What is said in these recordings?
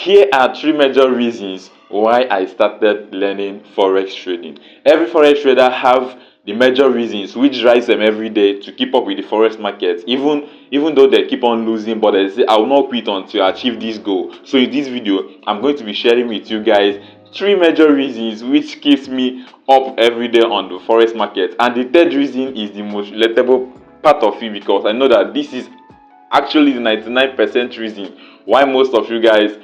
Here are three major reasons why I started learning Forex trading. Every Forex trader have the major reasons which drives them every day to keep up with the Forex market. Even though they keep on losing, but they say I will not quit until I achieve this goal. So in this video, I'm going to be sharing with you guys three major reasons which keeps me up every day on the Forex market. And the third reason is the most relatable part of it, because I know that this is actually the 99% reason why most of you guys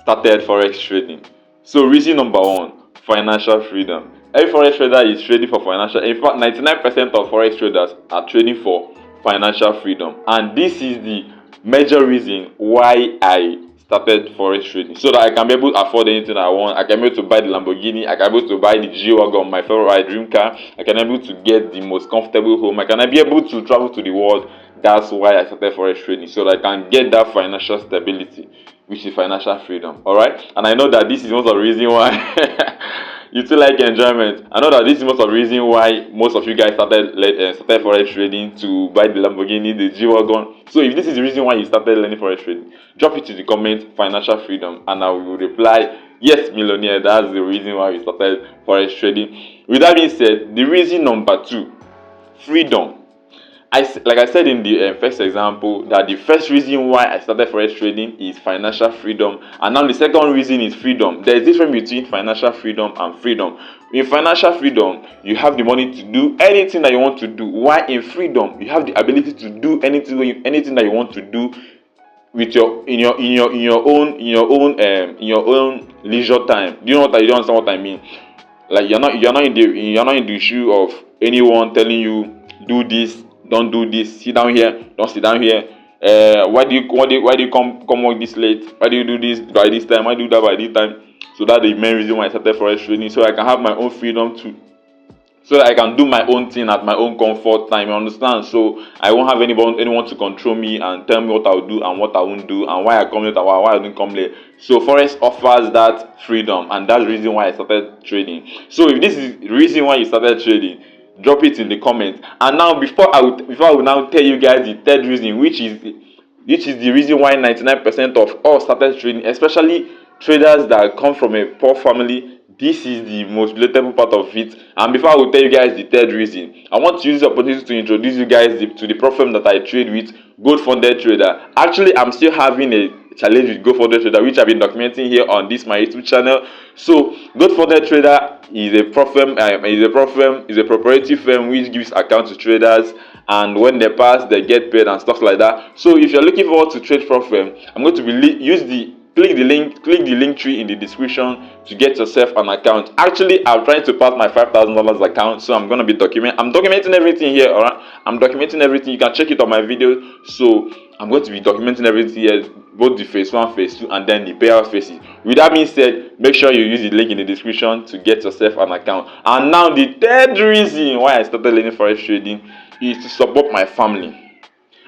started Forex trading. So reason number one, financial freedom. Every Forex trader is trading for financial. In fact, 99% of Forex traders are trading for financial freedom. And this is the major reason why I started Forex trading. So that I can be able to afford anything I want. I can be able to buy the Lamborghini. I can be able to buy the G-Wagon, my favorite dream car. I can be able to get the most comfortable home. I can be able to travel to the world. That's why I started Forex trading. So that I can get that financial stability, which is financial freedom. Alright? And I know that this is most of the reason why you too like enjoyment. I know that this is most of the reason why most of you guys started Forex trading, to buy the Lamborghini, the G-Wagon. So if this is the reason why you started learning Forex trading, drop it in the comment, financial freedom, and I will reply, yes, millionaire, that's the reason why we started Forex trading. With that being said, the reason number two, freedom. Like I said in the first example, that the first reason why I started Forex trading is financial freedom, and now the second reason is freedom. There is a difference between financial freedom and freedom. In financial freedom, you have the money to do anything that you want to do, while in freedom, you have the ability to do anything that you want to do with in your own leisure time. Do you know what you don't understand what I mean? Like you're not in the shoe of anyone telling you do this, don't do this, sit down here, don't sit down here. Why do you come work this late? Why do you do this by this time? Why do you do that by this time? So that's the main reason why I started Forex trading, so I can have my own freedom to, so that I can do my own thing at my own comfort time. You understand? So I won't have anyone to control me and tell me what I'll do and what I won't do, and why I come late and why I didn't come late. So Forex offers that freedom, and that's the reason why I started trading. So if this is the reason why you started trading, drop it in the comment. And now before I will now tell you guys the third reason, which is the reason why 99% of us started trading, especially traders that come from a poor family. This is the most relatable part of it. And before I will tell you guys the third reason, I want to use the opportunity to introduce you guys to the platform that I trade with, Gold Funded Trader. Actually, I'm still having a challenge with Gold Funded Trader, which I've been documenting here on this my YouTube channel. So Gold Funded Trader is a proprietary firm which gives accounts to traders, and when they pass they get paid and stuff like that. So if you're looking forward to trade for firm, I'm going to be click the link tree in the description to get yourself an account. Actually, I'm trying to pass my $5,000 account, so I'm going to be documenting everything here. All right, I'm documenting everything. You can check it on my video. So I'm going to be documenting everything here, both the phase 1, phase 2, and then the payout phases. With that being said, make sure you use the link in the description to get yourself an account. And now the third reason why I started learning Forex trading is to support my family.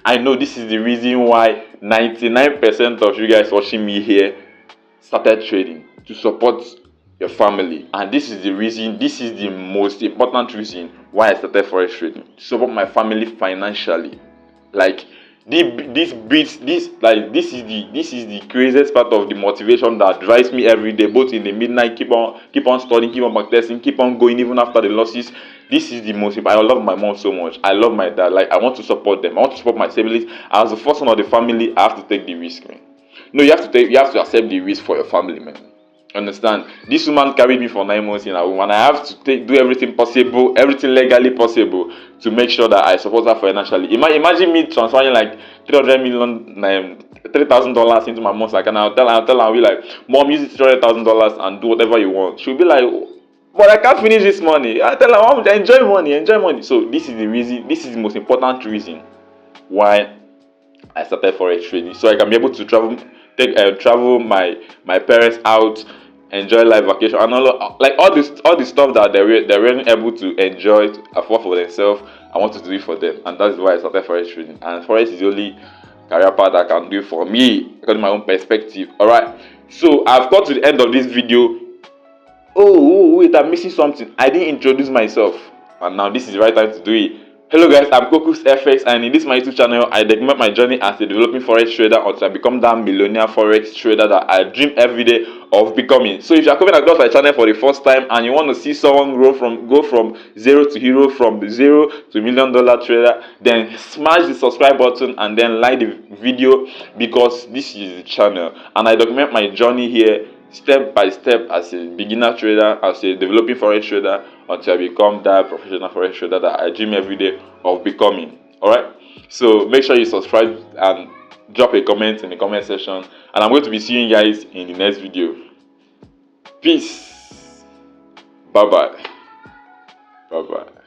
I know this is the reason why 99% of you guys watching me here started trading, to support your family. And this is the most important reason why I started Forex trading, to support my family financially. Like this is the craziest part of the motivation that drives me every day, both in the midnight, keep on studying, keep on backtesting, keep on going even after the losses. This is the most important. I love my mom so much. I love my dad. Like I want to support them. I want to support my siblings. As the first one of the family, I have to take the risk, man. No, you have to accept the risk for your family, man. Understand? This woman carried me for 9 months in a womb, and I have to do everything possible, everything legally possible, to make sure that I support her financially. Imagine me transferring like $3,000 into my mom's account. I'll tell her, I'll be like, Mom, use $300,000 and do whatever you want. She'll be like, but I can't finish this money. I tell her, Mom, enjoy money. So this is the most important reason why I started Forex trading, so I can be able to travel my parents out, enjoy life vacation, and all this stuff that they weren't able to enjoy, afford for themselves. I want to do it for them, and that's why I started Forex trading. And Forex is the only career path I can do for me, according to my own perspective. All right, so I've got to the end of this video. Oh wait, I'm missing something. I didn't introduce myself, and now this is the right time to do it. Hello guys, I'm Kokus FX, and in this my YouTube channel, I document my journey as a developing forex trader until I become that millionaire forex trader that I dream every day of becoming. So if you are coming across my channel for the first time and you want to see someone go from zero to hero, from zero to $1 million trader, then smash the subscribe button and then like the video, because this is the channel and I document my journey here step by step as a beginner trader, as a developing forex trader, until I become that professional forex trader that I dream every day of becoming. Alright, so make sure you subscribe and drop a comment in the comment section, and I'm going to be seeing you guys in the next video. Peace. Bye bye. Bye bye.